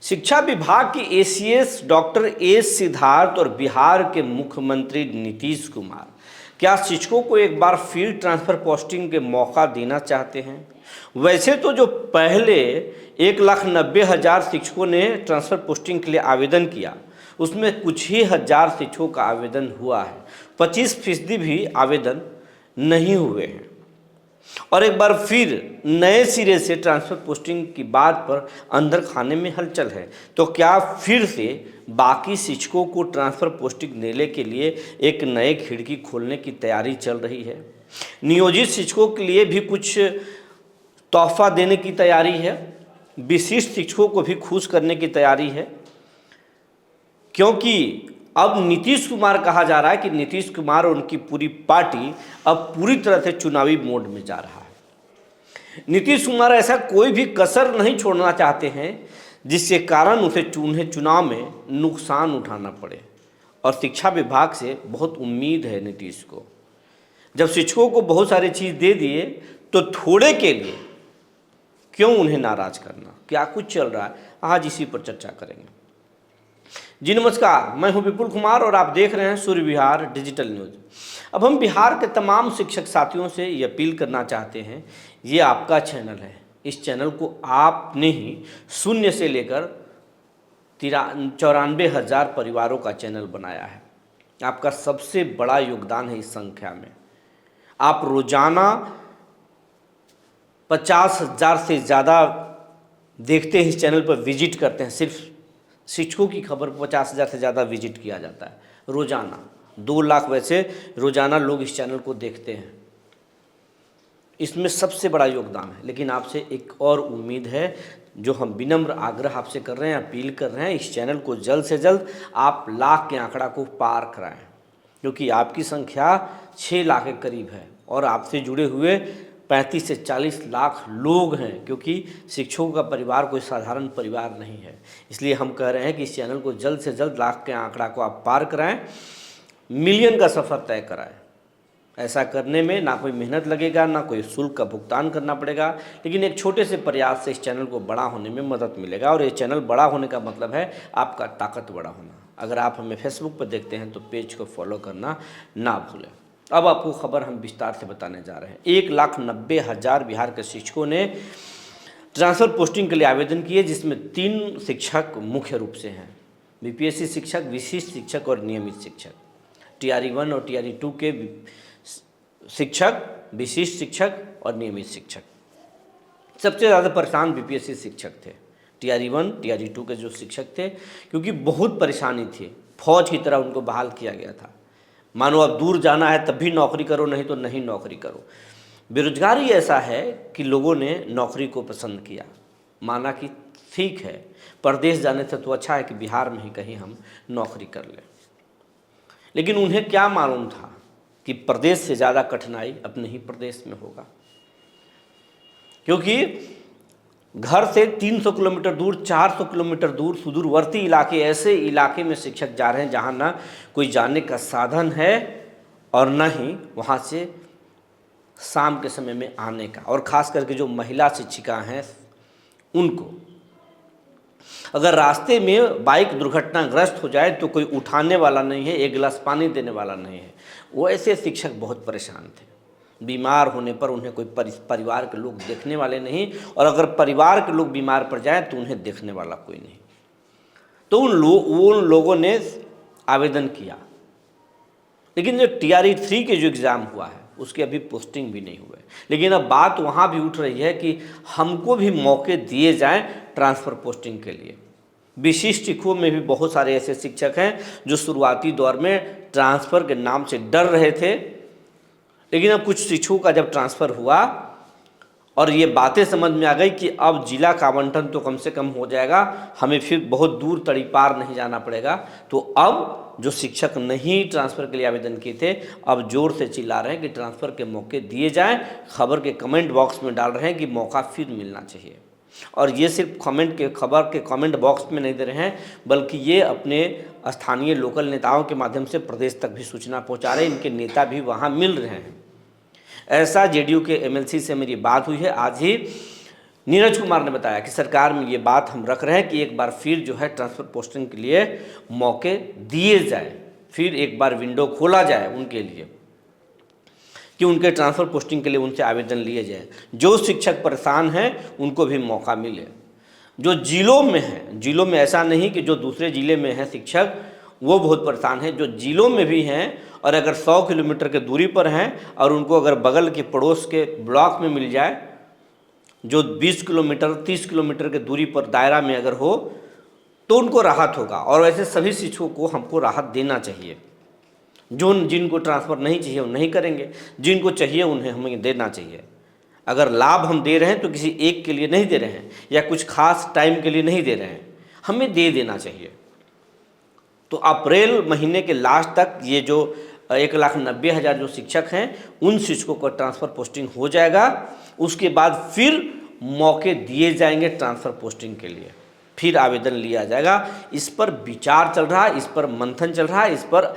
शिक्षा विभाग की एसीएस डॉक्टर एस सिद्धार्थ और बिहार के मुख्यमंत्री नीतीश कुमार क्या शिक्षकों को एक बार फिर ट्रांसफर पोस्टिंग के मौका देना चाहते हैं। वैसे तो जो पहले 1,90,000 शिक्षकों ने ट्रांसफर पोस्टिंग के लिए आवेदन किया उसमें कुछ ही हजार शिक्षकों का आवेदन हुआ है, 25% भी आवेदन नहीं हुए हैं। और एक बार फिर नए सिरे से ट्रांसफर पोस्टिंग की बात पर अंदर खाने में हलचल है। तो क्या फिर से बाकी शिक्षकों को ट्रांसफर पोस्टिंग देने के लिए एक नए खिड़की खोलने की तैयारी चल रही है। नियोजित शिक्षकों के लिए भी कुछ तोहफा देने की तैयारी है, विशिष्ट शिक्षकों को भी खुश करने की तैयारी है, क्योंकि अब नीतीश कुमार कहा जा रहा है कि नीतीश कुमार और उनकी पूरी पार्टी अब पूरी तरह से चुनावी मोड में जा रहा है। नीतीश कुमार ऐसा कोई भी कसर नहीं छोड़ना चाहते हैं जिसके कारण उन्हें चुनाव में नुकसान उठाना पड़े। और शिक्षा विभाग से बहुत उम्मीद है नीतीश को। जब शिक्षकों को बहुत सारी चीज़ दे दिए तो थोड़े के लिए क्यों उन्हें नाराज करना। क्या कुछ चल रहा है आज इसी पर चर्चा करेंगे। जी नमस्कार, मैं हूं विपुल कुमार और आप देख रहे हैं सूर्य विहार डिजिटल न्यूज। अब हम बिहार के तमाम शिक्षक साथियों से ये अपील करना चाहते हैं, ये आपका चैनल है, इस चैनल को आपने ही शून्य से लेकर 94,000 परिवारों का चैनल बनाया है। आपका सबसे बड़ा योगदान है इस संख्या में। आप रोजाना 50,000 से ज़्यादा देखते हैं, इस चैनल पर विजिट करते हैं। सिर्फ शिक्षकों की खबर 50,000 से ज़्यादा विजिट किया जाता है रोज़ाना। 2 लाख वैसे रोज़ाना लोग इस चैनल को देखते हैं। इसमें सबसे बड़ा योगदान है। लेकिन आपसे एक और उम्मीद है जो हम विनम्र आग्रह आपसे कर रहे हैं, अपील कर रहे हैं, इस चैनल को जल्द से जल्द आप लाख के आंकड़ा को पार कराएं, क्योंकि आपकी संख्या 6 लाख के करीब है और आपसे जुड़े हुए 35 से 40 लाख लोग हैं, क्योंकि शिक्षकों का परिवार कोई साधारण परिवार नहीं है। इसलिए हम कह रहे हैं कि इस चैनल को जल्द से जल्द लाख के आंकड़ा को आप पार कराएं, मिलियन का सफ़र तय कराएं। ऐसा करने में ना कोई मेहनत लगेगा, ना कोई शुल्क का भुगतान करना पड़ेगा, लेकिन एक छोटे से प्रयास से इस चैनल को बड़ा होने में मदद मिलेगा। और ये चैनल बड़ा होने का मतलब है आपका ताकत बड़ा होना। अगर आप हमें फेसबुक पर देखते हैं तो पेज को फॉलो करना ना भूलें। अब आपको खबर हम विस्तार से बताने जा रहे हैं। 1,90,000 बिहार के शिक्षकों ने ट्रांसफ़र पोस्टिंग के लिए आवेदन किए, जिसमें 3 शिक्षक मुख्य रूप से हैं। बीपीएससी शिक्षक, विशिष्ट शिक्षक और नियमित शिक्षक। टीआरई 1 और टीआरई 2 के शिक्षक, विशिष्ट शिक्षक और नियमित शिक्षक। सबसे ज़्यादा परेशान बीपीएससी शिक्षक थे। टीआरई 1, टीआरई 2 के जो शिक्षक थे, क्योंकि बहुत परेशानी थी। फौज की तरह उनको बहाल किया गया था। मानो अब दूर जाना है तब भी नौकरी करो, नहीं तो नहीं नौकरी करो। बेरोजगारी ऐसा है कि लोगों ने नौकरी को पसंद किया, माना कि ठीक है परदेश जाने से तो अच्छा है कि बिहार में ही कहीं हम नौकरी कर लें। लेकिन उन्हें क्या मालूम था कि प्रदेश से ज़्यादा कठिनाई अपने ही प्रदेश में होगा, क्योंकि घर से 300 किलोमीटर दूर, 400 किलोमीटर दूर सुदूरवर्ती इलाके, ऐसे इलाके में शिक्षक जा रहे हैं जहाँ ना कोई जाने का साधन है और न ही वहाँ से शाम के समय में आने का। और ख़ास करके जो महिला शिक्षिका हैं उनको अगर रास्ते में बाइक दुर्घटनाग्रस्त हो जाए तो कोई उठाने वाला नहीं है, एक गिलास पानी देने वाला नहीं है। वो ऐसे शिक्षक बहुत परेशान थे। बीमार होने पर उन्हें कोई परिवार के लोग देखने वाले नहीं, और अगर परिवार के लोग बीमार पड़ जाएं तो उन्हें देखने वाला कोई नहीं। तो उन लोगों ने आवेदन किया। लेकिन जो टीआरई 3 के जो एग्ज़ाम हुआ है उसके अभी पोस्टिंग भी नहीं हुए। लेकिन अब बात वहाँ भी उठ रही है कि हमको भी मौके दिए जाएं ट्रांसफ़र पोस्टिंग के लिए। विशिष्ट शिक्षकों में भी बहुत सारे ऐसे शिक्षक हैं जो शुरुआती दौर में ट्रांसफ़र के नाम से डर रहे थे, लेकिन अब कुछ शिक्षकों का जब ट्रांसफ़र हुआ और ये बातें समझ में आ गई कि अब जिला का आवंटन तो कम से कम हो जाएगा, हमें फिर बहुत दूर तड़ीपार नहीं जाना पड़ेगा, तो अब जो शिक्षक नहीं ट्रांसफ़र के लिए आवेदन किए थे अब ज़ोर से चिल्ला रहे हैं कि ट्रांसफ़र के मौके दिए जाएं। खबर के कमेंट बॉक्स में डाल रहे हैं कि मौका फिर मिलना चाहिए। और ये सिर्फ खबर के कमेंट बॉक्स में नहीं दे रहे हैं, बल्कि ये अपने स्थानीय लोकल नेताओं के माध्यम से प्रदेश तक भी सूचना पहुँचा रहे हैं। इनके नेता भी वहाँ मिल रहे हैं। ऐसा जेडीयू के एमएलसी से मेरी बात हुई है आज ही नीरज कुमार ने बताया कि सरकार में ये बात हम रख रहे हैं कि एक बार फिर जो है ट्रांसफ़र पोस्टिंग के लिए मौके दिए जाए, फिर एक बार विंडो खोला जाए उनके लिए कि उनके ट्रांसफ़र पोस्टिंग के लिए उनसे आवेदन लिए जाए। जो शिक्षक परेशान हैं उनको भी मौका मिले। जो जिलों में हैं, जिलों में ऐसा नहीं कि जो दूसरे ज़िले में हैं शिक्षक वो बहुत परेशान हैं, जो जिलों में भी हैं और अगर 100 किलोमीटर के दूरी पर हैं और उनको अगर बगल के पड़ोस के ब्लॉक में मिल जाए, जो 20 किलोमीटर 30 किलोमीटर के दूरी पर दायरा में अगर हो तो उनको राहत होगा। और वैसे सभी शिक्षकों को हमको राहत देना चाहिए। जिनको ट्रांसफ़र नहीं चाहिए वो नहीं करेंगे, जिनको चाहिए उन्हें हमें देना चाहिए। अगर लाभ हम दे रहे हैं तो किसी एक के लिए नहीं दे रहे हैं या कुछ खास टाइम के लिए नहीं दे रहे हैं, हमें दे देना चाहिए। तो अप्रैल महीने के लास्ट तक ये जो 1,90,000 जो शिक्षक हैं उन शिक्षकों का ट्रांसफ़र पोस्टिंग हो जाएगा। उसके बाद फिर मौके दिए जाएंगे ट्रांसफ़र पोस्टिंग के लिए, फिर आवेदन लिया जाएगा। इस पर विचार चल रहा है, इस पर मंथन चल रहा है, इस पर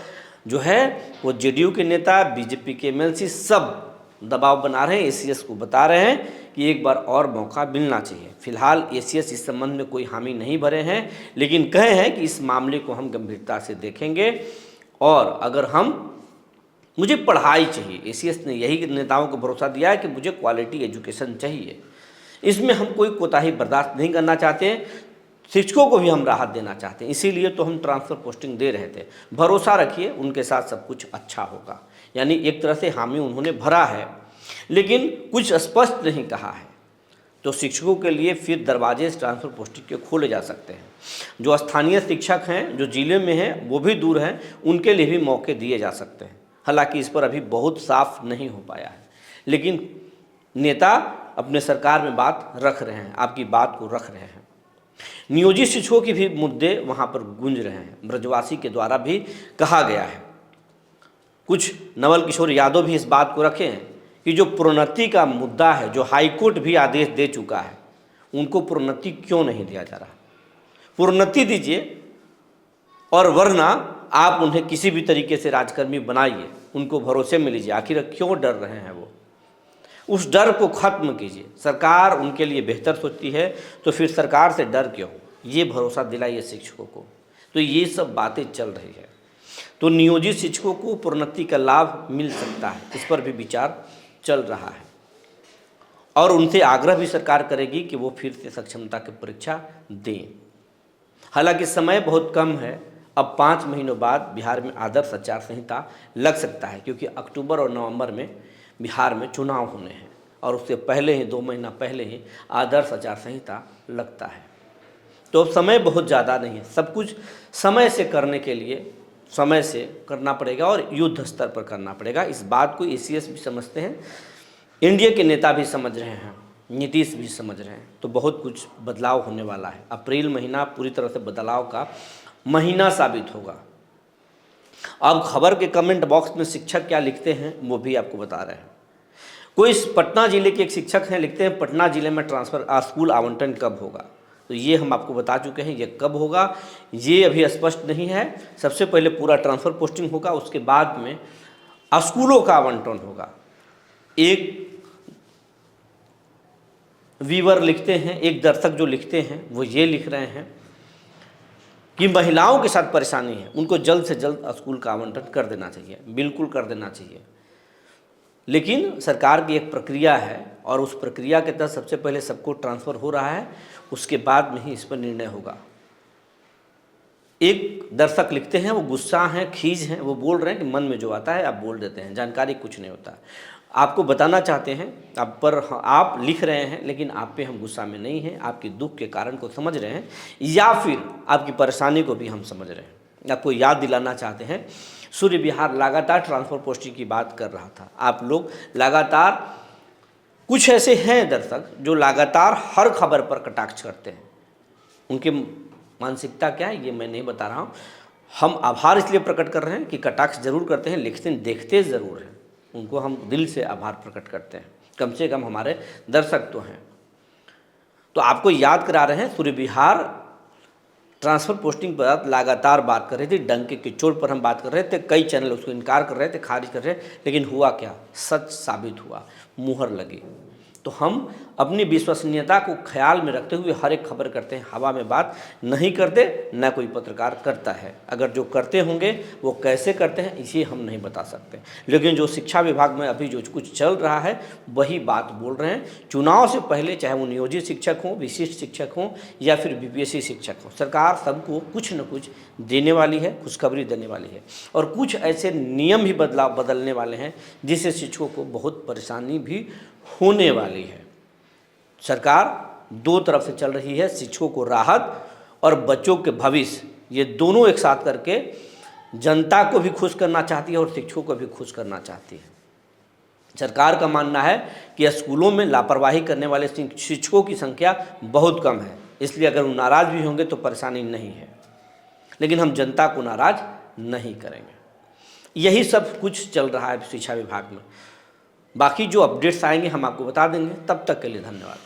जो है वो जेडीयू के नेता, बीजेपी के एमएलसी सब दबाव बना रहे हैं, एसीएस को बता रहे हैं कि एक बार और मौका मिलना चाहिए। फिलहाल एसीएस इस संबंध में कोई हामी नहीं भरे हैं, लेकिन कहे हैं कि इस मामले को हम गंभीरता से देखेंगे और अगर मुझे पढ़ाई चाहिए, एसीएस ने यही नेताओं को भरोसा दिया है कि मुझे क्वालिटी एजुकेशन चाहिए, इसमें हम कोई कोताही बर्दाश्त नहीं करना चाहते। शिक्षकों को भी हम राहत देना चाहते हैं, इसीलिए तो हम ट्रांसफ़र पोस्टिंग दे रहे थे। भरोसा रखिए उनके साथ सब कुछ अच्छा होगा। यानी एक तरह से हामी उन्होंने भरा है, लेकिन कुछ स्पष्ट नहीं कहा है। तो शिक्षकों के लिए फिर दरवाजे ट्रांसफ़र पोस्टिंग के खोले जा सकते हैं। जो स्थानीय शिक्षक हैं, जो ज़िले में हैं, वो भी दूर हैं, उनके लिए भी मौके दिए जा सकते हैं। हालांकि इस पर अभी बहुत साफ नहीं हो पाया है, लेकिन नेता अपने सरकार में बात रख रहे हैं, आपकी बात को रख रहे हैं। नियोजित शिक्षकों के भी मुद्दे वहाँ पर गूंज रहे हैं, ब्रजवासी के द्वारा भी कहा गया है। कुछ नवल किशोर यादव भी इस बात को रखे हैं कि जो प्रोन्नति का मुद्दा है, जो हाईकोर्ट भी आदेश दे चुका है, उनको प्रोन्नति क्यों नहीं दिया जा रहा। प्रोन्नति दीजिए और वरना आप उन्हें किसी भी तरीके से राजकर्मी बनाइए, उनको भरोसे में लीजिए। आखिर क्यों डर रहे हैं वो, उस डर को ख़त्म कीजिए। सरकार उनके लिए बेहतर सोचती है तो फिर सरकार से डर क्यों, ये भरोसा दिलाइए शिक्षकों को। तो ये सब बातें चल रही है। तो नियोजित शिक्षकों को प्रोन्नति का लाभ मिल सकता है, इस पर भी विचार चल रहा है और उनसे आग्रह भी सरकार करेगी कि वो फिर से सक्षमता की परीक्षा दें। हालांकि समय बहुत कम है, अब 5 महीनों बाद बिहार में आदर्श आचार संहिता लग सकता है, क्योंकि अक्टूबर और नवंबर में बिहार में चुनाव होने हैं और उससे पहले ही 2 महीना पहले ही आदर्श आचार संहिता लगता है। तो अब समय बहुत ज़्यादा नहीं है, सब कुछ समय से करने के लिए समय से करना पड़ेगा और युद्ध स्तर पर करना पड़ेगा। इस बात को एसीएस भी समझते हैं, इंडिया के नेता भी समझ रहे हैं, नीतीश भी समझ रहे हैं। तो बहुत कुछ बदलाव होने वाला है। अप्रैल महीना पूरी तरह से बदलाव का महीना साबित होगा। अब खबर के कमेंट बॉक्स में शिक्षक क्या लिखते हैं वो भी आपको बता रहे हैं। कोई पटना जिले के एक शिक्षक हैं, लिखते हैं पटना जिले में ट्रांसफ़र स्कूल आवंटन कब होगा। तो ये हम आपको बता चुके हैं, ये कब होगा ये अभी स्पष्ट नहीं है। सबसे पहले पूरा ट्रांसफ़र पोस्टिंग होगा, उसके बाद में स्कूलों का आवंटन होगा। एक व्यूअर लिखते हैं, एक दर्शक जो लिखते हैं वो ये लिख रहे हैं कि महिलाओं के साथ परेशानी है, उनको जल्द से जल्द स्कूल का आवंटन कर देना चाहिए। बिल्कुल कर देना चाहिए, लेकिन सरकार की एक प्रक्रिया है और उस प्रक्रिया के तहत सबसे पहले सबको ट्रांसफ़र हो रहा है, उसके बाद में ही इस पर निर्णय होगा। एक दर्शक लिखते हैं, वो गुस्सा हैं, खीज हैं, वो बोल रहे हैं कि मन में जो आता है आप बोल देते हैं, जानकारी कुछ नहीं होता। आपको बताना चाहते हैं, आप लिख रहे हैं, लेकिन आप पे हम गुस्सा में नहीं हैं, आपके दुख के कारण को समझ रहे हैं या फिर आपकी परेशानी को भी हम समझ रहे हैं। आपको याद दिलाना चाहते हैं, सूर्य विहार लगातार ट्रांसफ़र पोस्टिंग की बात कर रहा था। आप लोग लगातार, कुछ ऐसे हैं दर्शक जो लगातार हर खबर पर कटाक्ष करते हैं। उनकी मानसिकता क्या है ये मैं नहीं बता रहा हूँ। हम आभार इसलिए प्रकट कर रहे हैं कि कटाक्ष जरूर करते हैं, लेकिन देखते ज़रूर हैं। उनको हम दिल से आभार प्रकट करते हैं, कम से कम हमारे दर्शक तो हैं। तो आपको याद करा रहे हैं, सूर्य विहार ट्रांसफ़र पोस्टिंग पर लगातार बात कर रही थी, डंके की चोट पर हम बात कर रहे थे। कई चैनल उसको इनकार कर रहे थे, खारिज कर रहे, लेकिन हुआ क्या, सच साबित हुआ, मुहर लगी। तो हम अपनी विश्वसनीयता को ख्याल में रखते हुए हर एक खबर करते हैं, हवा में बात नहीं करते, न कोई पत्रकार करता है। अगर जो करते होंगे वो कैसे करते हैं इसे हम नहीं बता सकते, लेकिन जो शिक्षा विभाग में अभी जो कुछ चल रहा है वही बात बोल रहे हैं। चुनाव से पहले चाहे वो नियोजित शिक्षक हों, विशिष्ट शिक्षक हों या फिर बीपीएससी शिक्षक हों, सरकार सबको कुछ न कुछ देने वाली है, खुशखबरी देने वाली है। और कुछ ऐसे नियम भी बदलने वाले हैं जिससे शिक्षकों को बहुत परेशानी भी होने वाली है। सरकार दो तरफ से चल रही है, शिक्षकों को राहत और बच्चों के भविष्य, ये दोनों एक साथ करके जनता को भी खुश करना चाहती है और शिक्षकों को भी खुश करना चाहती है। सरकार का मानना है कि स्कूलों में लापरवाही करने वाले शिक्षकों की संख्या बहुत कम है, इसलिए अगर वो नाराज़ भी होंगे तो परेशानी नहीं है, लेकिन हम जनता को नाराज़ नहीं करेंगे। यही सब कुछ चल रहा है शिक्षा विभाग में। बाकी जो अपडेट्स आएंगे हम आपको बता देंगे। तब तक के लिए धन्यवाद।